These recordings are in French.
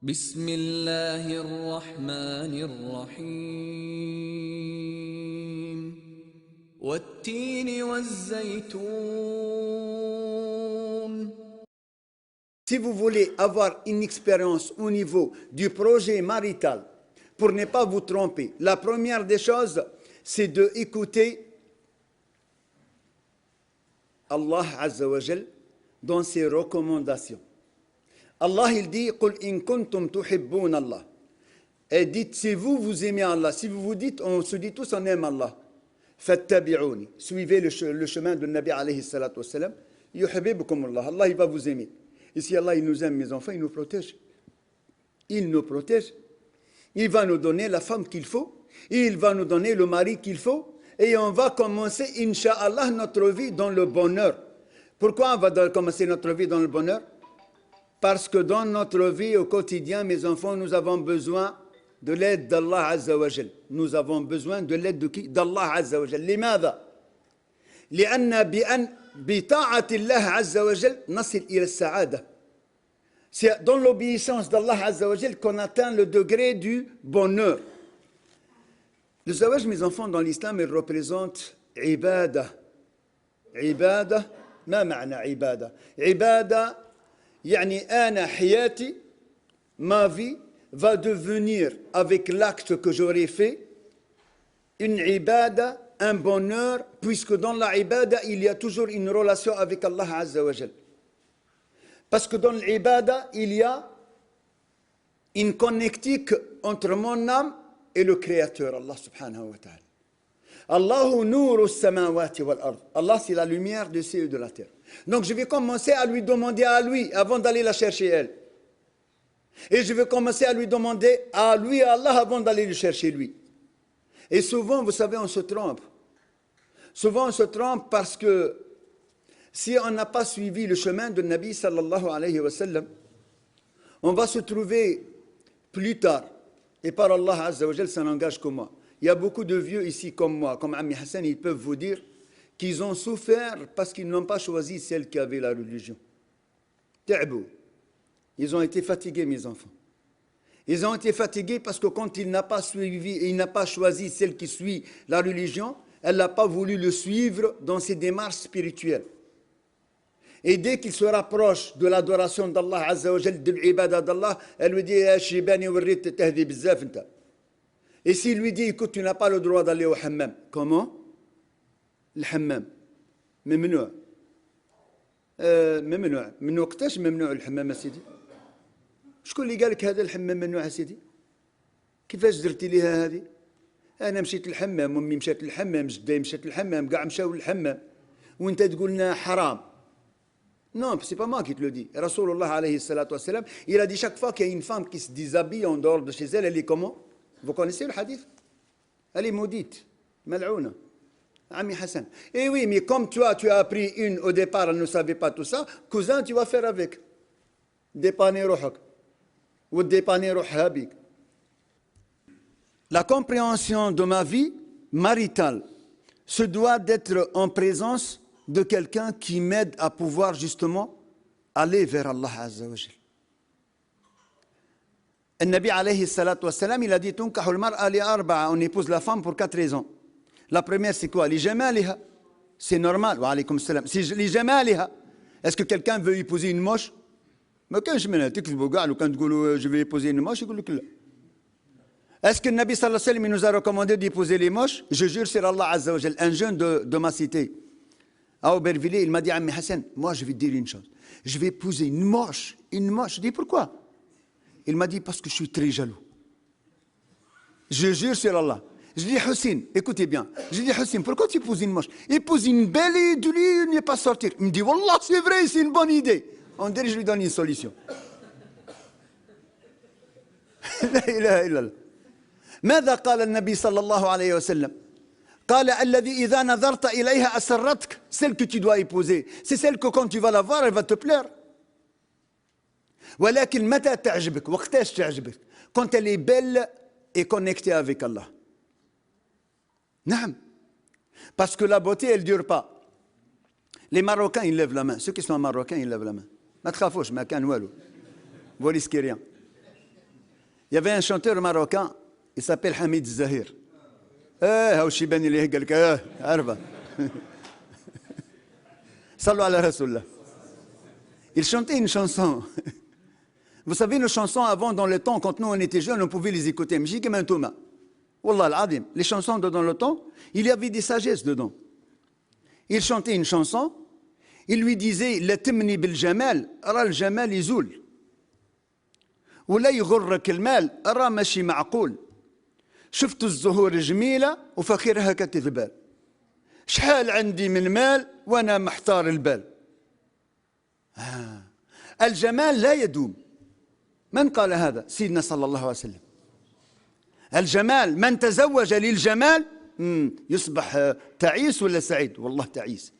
بسم الله الرحمن الرحيم والتين والزيتون. Si vous voulez avoir une expérience au niveau du projet marital, pour ne pas vous tromper, la première des choses, c'est d'écouter Allah Azza wa Jal dans ses recommandations. Allah, il dit « Qul in kuntum tuhibbun Allah » et dites, si vous aimez Allah, si vous vous dites, on se dit tous, on aime Allah, « Fattabi'uni » suivez le chemin de Nabi alayhi salatu wassalam, « Yuhibbukum Allah » Allah, il va vous aimer. Et si Allah, il nous aime, mes enfants, il nous protège. Il nous protège. Il va nous donner la femme qu'il faut, il va nous donner le mari qu'il faut, et on va commencer, Inch'Allah, notre vie dans le bonheur. Pourquoi on va commencer notre vie dans le bonheur? Parce que dans notre vie au quotidien, mes enfants, nous avons besoin de l'aide d'Allah Azza wa Jal. Nous avons besoin de l'aide de qui? D'Allah Azza wa Jal. لماذا؟ لأن بطاعة الله عز وجل نصل إلى السعادة. C'est dans l'obéissance d'Allah Azza wa Jal qu'on atteint le degré du bonheur. Le zawaj, mes enfants, dans l'islam, il représente ibada. Ibada, ما معنى عبادة؟ عبادة يعني أنا حياتي, ma vie va devenir avec l'acte que j'aurai fait une ibada, un bonheur, puisque dans la ibada il y a toujours une relation avec Allah Azza wa Jal. Parce que dans l'ibada il y a une connectique entre mon âme et le Créateur, Allah subhanahu wa ta'ala. Allahu nuru samawati wal ard. Allah, c'est la lumière des cieux et de la terre. Donc je vais commencer à lui demander à lui avant d'aller la chercher elle. Et je vais commencer à lui demander à lui, à Allah, avant d'aller le chercher lui. Et souvent, vous savez, on se trompe. Souvent, on se trompe parce que si on n'a pas suivi le chemin de Nabi sallallahu alayhi wa sallam, on va se trouver plus tard. Et par Allah Azza wa Jal, ça n'engage que moi. Il y a beaucoup de vieux ici comme moi, comme Ami Hassan, ils peuvent vous dire qu'ils ont souffert parce qu'ils n'ont pas choisi celle qui avait la religion. Ta'bou. Ils ont été fatigués, mes enfants. Ils ont été fatigués parce que quand il n'a pas suivi et il n'a pas choisi celle qui suit la religion, elle n'a pas voulu le suivre dans ses démarches spirituelles. Et dès qu'il se rapproche de l'adoration d'Allah Azza wa Jal, de l'ibada d'Allah, elle lui dit « Ya shibani warrit tahdi bizzaf anta ». Et s'il lui dit, écoute, tu n'as pas le droit d'aller au hammam. Comment? Le hammam. ممنوع. ممنوع. من وقتاش ممنوع الحمام سيدي؟ شكون اللي قال لك هذا الحمام ممنوع سيدي؟ كيفاش درتي ليها هذه؟ أنا مشيت للحمام، أمي مشات للحمام، جداي مشات للحمام، كاع مشاو للحمام. وأنت تقول لنا حرام. Non, c'est pas moi qui te le dis. Rasulullah alayhi salatu wa salam, il a dit chaque fois qu'il y a une femme qui se déshabille en dehors de chez elle, elle est comment? Vous connaissez le hadith? Elle est maudite, mal'ouna. Ami Hassan. Eh oui, mais comme tu as appris une au départ, elle ne savait pas tout ça, cousin, tu vas faire avec. Dépanner rohak. Ou dépanner rohabik. La compréhension de ma vie maritale se doit d'être en présence de quelqu'un qui m'aide à pouvoir justement aller vers Allah Azza wa Jal. Le Nabi alayhi salatu wassalam, il a dit tunkahul mar'a li arba'a, on épouse la femme pour 4 raisons. La première, c'est quoi? Li jamaliha. C'est normal. Wa alaykum salam. C'est li jamaliha. Est-ce que quelqu'un veut épouser une moche? Mais quand je me dis que je vais épouser une moche, je dis que non. Est-ce que le Nabi sallallahu alayhi wa sallam nous a recommandé d'épouser les moches? Je jure sur Allah Azza wa Jal, un jeune de ma cité, à Aubervilliers, il m'a dit, Ami Hassan, moi je vais te dire une chose. Je vais épouser une moche. Une moche. Je dis, pourquoi? Il m'a dit, parce que je suis très jaloux. Je jure sur Allah. Je dis, Hussein, écoutez bien. Je dis, Hussein, pourquoi tu épouses une moche? Épouse une belle et de lui, ne pas sortir. Il me dit, Wallah, c'est vrai, c'est une bonne idée. On dirait que je lui donne une solution. La ilaha illallah. ماذا قال النبي صلى الله عليه وسلم؟ قال الذي إذا نظرت إليها أسرتك. Celle que tu dois épouser, c'est celle que quand tu vas la voir, elle va te plaire. ولكن متى تعجبك؟ وقتاش تعجبك؟ quand elle est belle et connectée avec Allah. نعم. Parce que la beauté, elle ne dure pas. Les Marocains, ils lèvent la main. Ceux qui sont marocains, ils lèvent la main. ما تخافوش ما كان والو. Vous risquez rien. Il y avait un chanteur marocain, il s'appelle Hamid Zahir. هاو الشيباني اللي قال لك عارفه. صلوا على رسول الله. Il chantait une chanson. Vous savez, nos chansons avant, dans le temps, quand nous on était jeunes, on pouvait les écouter. Mais j'ai comme un Thomas. Wallah al-Adim. Les chansons dans le temps, il y avait des sagesses dedans. Il chantait une chanson, il lui disait لا تمني بالجمال راه الجمال يزول ولا يغرك المال راه ماشي معقول شفت الزهور جميلة وفخيرها كتذبال شحال عندي من مال وانا محتار البال. الجمال لا يدوم. من قال هذا؟ سيدنا صلى الله عليه وسلم. الجمال من تزوج للجمال يصبح تعيس ولا سعيد؟ والله تعيس.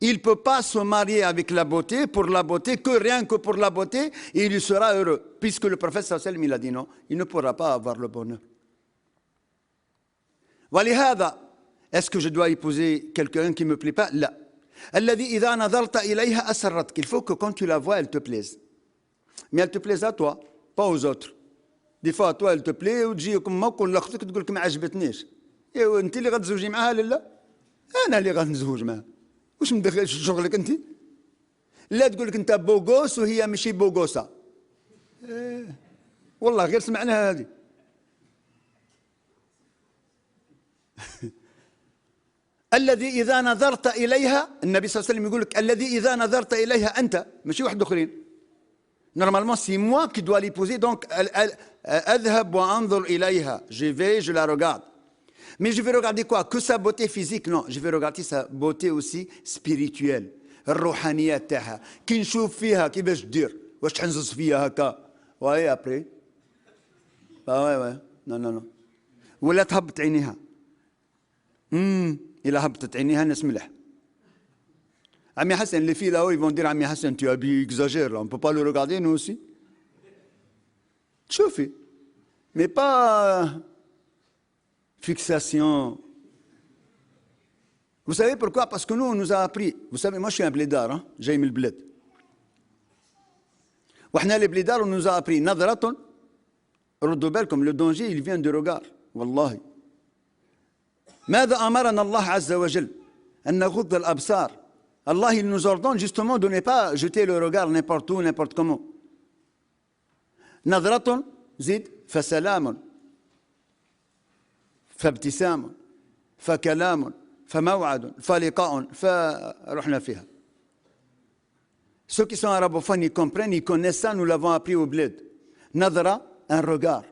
Il ne peut pas se marier avec la beauté, pour la beauté, que rien que pour la beauté, et il sera heureux. Puisque le prophète sallallahu alayhi wa sallam, il a dit non, il ne pourra pas avoir le bonheur. ولهذا, est-ce que je dois épouser quelqu'un qui ne me plaît pas? لا. الذي إذا نظرت إليها أسرتك. Il faut que quand tu la vois, elle te plaise. Mais elle te plaise à toi, pas aux autres. Des fois, à toi, elle te plaît, وتجي أمك ولا أختك تقول لك ما عجبتنيش. إيه أنت اللي غتزوجي معاها لا؟ أنا اللي غنتزوج معاها. واش مدخل شغلك أنت؟ لا تقول لك أنت بوغوس وهي ماشي بوغوسة. إيه. والله غير سمعناها هذه. الذي إذا نظرت إليها النبي صلى الله عليه وسلم يقول لك الذي إذا نظرت إليها أنت ماشي واحد آخرين. Normalement, c'est moi qui dois l'épouser, donc أذهب وأنظر إليها. Je vais, je la regarde. Mais je vais regarder quoi? Que sa beauté physique? Non, je vais regarder sa beauté aussi spirituelle. الروحانية تاعها. كي نشوف فيها كيفاش دير؟ واش تحنزز فيها هكا؟ واي أبري. واي non non non. ولا تهبط عينيها. إلا هبطت عينيها الناس ملح. Ami Hassan, les filles là-haut, ils vont dire Ami Hassan, tu exagères là, on ne peut pas le regarder nous aussi. Chauffez. Mais pas fixation. Vous savez pourquoi? Parce que nous, on nous a appris. Vous savez, moi je suis un blédard, hein? J'aime le bled. وإحنا les blédards, on nous a appris. نظرة ردوا بالكم, le danger, il vient du regard. والله. ماذا أمرنا الله عز وجل أن نغض الأبصار. Allah, il nous ordonne justement de ne pas jeter le regard n'importe où, n'importe comment. نظرة زيد فسلام فابتسام فكلام فموعد فلقاء فرحنا فيها. Ceux qui sont arabophones, ils comprennent, ils connaissent ça, nous l'avons appris au bled. Nadra, un regard.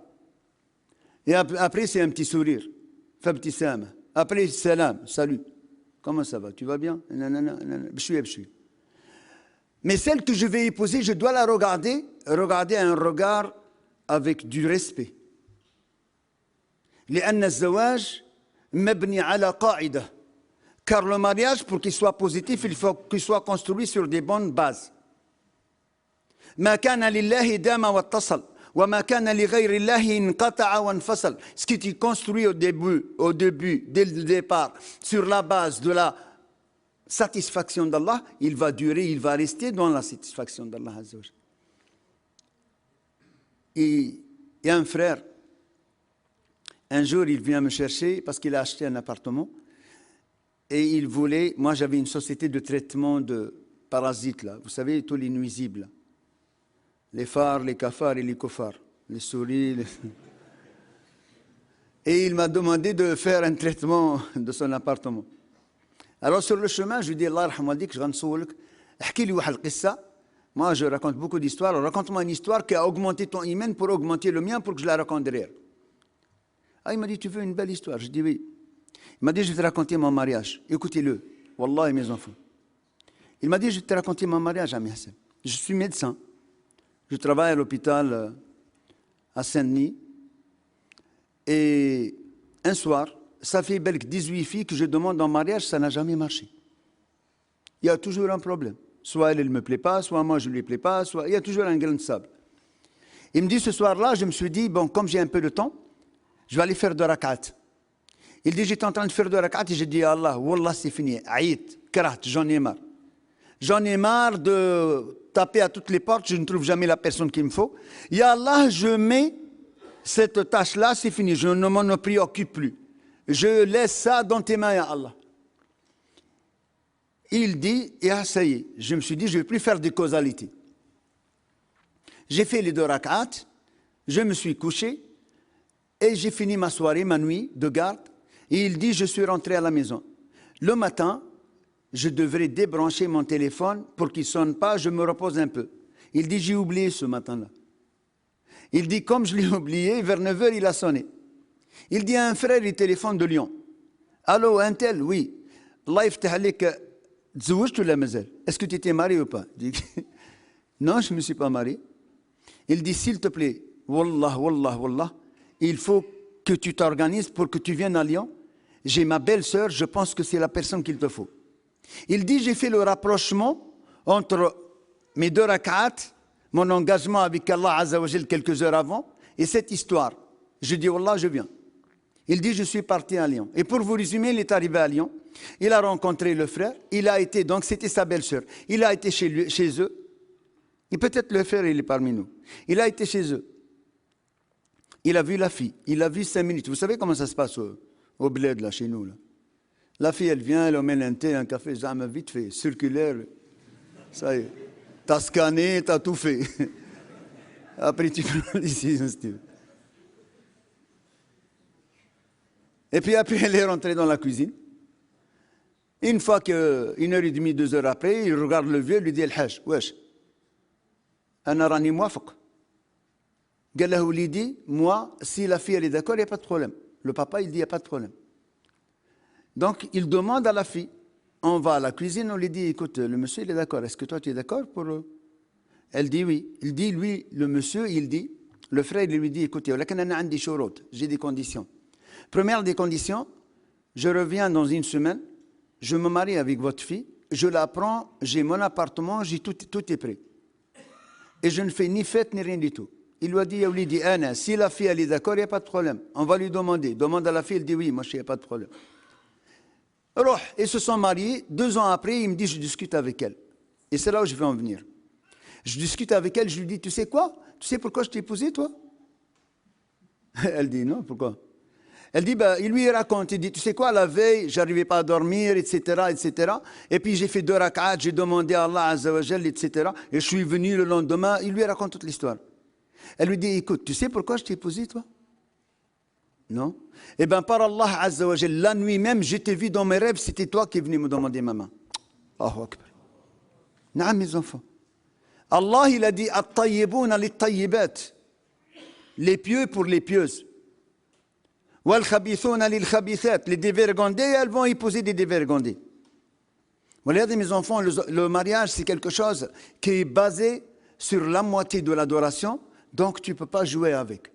Et après, c'est un petit sourire. Fabtissama. Après, salam, salut. Comment ça va? Tu vas bien? Mais celle que je vais épouser, je dois la regarder un regard avec du respect. لأن الزواج مبني على قاعدة. Car le mariage, pour qu'il soit positif, il faut qu'il soit construit sur des bonnes bases. ما كان لله دام واتصل وما كان لغير الله انقطع وانفصل. Ce qui est construit au début, dès le départ, sur la base de la satisfaction d'Allah, il va durer, il va rester dans la satisfaction d'Allah Azza wa Jalla. Il y a un frère, un jour il vient me chercher parce qu'il a acheté un appartement et il voulait, moi j'avais une société de traitement de parasites là, vous savez, tous les nuisibles. Les phares, les cafards et les cofards, les souris. Et il m'a demandé de faire un traitement de son appartement. Alors sur le chemin, je lui dis, Allah rahma dik, je vais نسولك, احكي لي واحد القصة. Moi, je raconte beaucoup d'histoires. Raconte-moi une histoire qui a augmenté ton iman pour augmenter le mien pour que je la raconte derrière. Ah, il m'a dit, tu veux une belle histoire? Je dis oui. Il m'a dit, je vais te raconter mon mariage. Écoutez-le. Wallah, mes enfants. Il m'a dit, je vais te raconter mon mariage, Ami Hassan. Je suis médecin. Je travaille à l'hôpital à Saint-Denis. Et un soir, ça fait 18 filles que je demande en mariage, ça n'a jamais marché. Il y a toujours un problème. Soit elle ne me plaît pas, soit moi je ne lui plais pas, soit il y a toujours un grain de sable. Il me dit ce soir-là, je me suis dit, bon, comme j'ai un peu de temps, je vais aller faire 2 rak'at. Il dit, j'étais en train de faire 2 rak'at et j'ai dit à Allah, Wallah, c'est fini, aït, karat, j'en ai marre. J'en ai marre de taper à toutes les portes, je ne trouve jamais la personne qu'il me faut. Ya Allah, je mets cette tâche-là, c'est fini, je ne m'en préoccupe plus. Je laisse ça dans tes mains, ya Allah. Il dit, ah, ça y est, je me suis dit, je ne vais plus faire de causalité. J'ai fait les 2 rak'at, je me suis couché, et j'ai fini ma soirée, ma nuit de garde. Et il dit, je suis rentré à la maison. Le matin, je devrais débrancher mon téléphone pour qu'il ne sonne pas, je me repose un peu. Il dit, j'ai oublié ce matin-là. Il dit, comme je l'ai oublié, vers 9 h, il a sonné. Il dit à un frère, il téléphone de Lyon. Allô, un tel, oui. Allah yaftah alik, tzouj la mazel. Est-ce que tu étais marié ou pas? Je dis, non, je ne me suis pas marié. Il dit, s'il te plaît, wallah, wallah, wallah, il faut que tu t'organises pour que tu viennes à Lyon. J'ai ma belle-sœur, je pense que c'est la personne qu'il te faut. Il dit, j'ai fait le rapprochement entre mes 2 rak'at, mon engagement avec Allah Azza wa Jal quelques heures avant, et cette histoire. Je dis, wallah, je viens. Il dit, je suis parti à Lyon. Et pour vous résumer, il est arrivé à Lyon. Il a rencontré le frère. Il a été, donc c'était sa belle-sœur. Il a été chez eux. Et peut-être le frère, il est parmi nous. Il a été chez eux. Il a vu la fille. Il a vu 5 minutes. Vous savez comment ça se passe au bled, là, chez nous, là. La fille, elle vient, elle emmène un thé, un café, jamais vite fait, circulaire. Ça y est. T'as scanné, t'as tout fait. Après, tu prends la décision, si tu veux. Et puis après, elle est rentrée dans la cuisine. Une fois que 1h30, 2 heures après, il regarde le vieux, il lui dit, El Hajj, wesh, ana rani muafaq. Galahu lui dit, moi, si la fille elle est d'accord, il n'y a pas de problème. Le papa, il dit, il n'y a pas de problème. Donc, il demande à la fille, on va à la cuisine, on lui dit, écoute, le monsieur, il est d'accord, est-ce que toi, tu es d'accord pour... Elle dit oui. Il dit, lui, le monsieur, il dit, le frère, il lui dit, écoutez, j'ai des conditions. Première des conditions, je reviens dans 1 semaine, je me marie avec votre fille, je la prends, j'ai mon appartement, j'ai tout est prêt. Et je ne fais ni fête ni rien du tout. Il lui a dit, Anna, si la fille elle est d'accord, il n'y a pas de problème. On va lui demander. Demande à la fille, elle dit oui, moi il n'y a pas de problème. Alors, ils se sont mariés. 2 ans après, il me dit, je discute avec elle. Et c'est là où je vais en venir. Je discute avec elle, je lui dis, tu sais quoi? Tu sais pourquoi je t'ai épousé, toi? Elle dit, non, pourquoi? Elle dit, il lui raconte, il dit, tu sais quoi, la veille, j'arrivais pas à dormir, etc., etc. Et puis j'ai fait 2 rak'at, j'ai demandé à Allah Azza wa Jal, etc. Et je suis venu le lendemain, il lui raconte toute l'histoire. Elle lui dit, écoute, tu sais pourquoi je t'ai épousé, toi? Non? Eh bien, par Allah Azza wa Jal, la nuit même, je t'ai vu dans mes rêves, c'était toi qui es venu me demander ma main. Allahu Akbar. Naam, mes enfants. Allah, il a dit, at-tayyibouna lit-tayyibat. Les pieux pour les pieuses. Les dévergondés, elles vont épouser des dévergondés. Regardez mes enfants, le mariage c'est quelque chose qui est basé sur la moitié de l'adoration, donc tu ne peux pas jouer avec.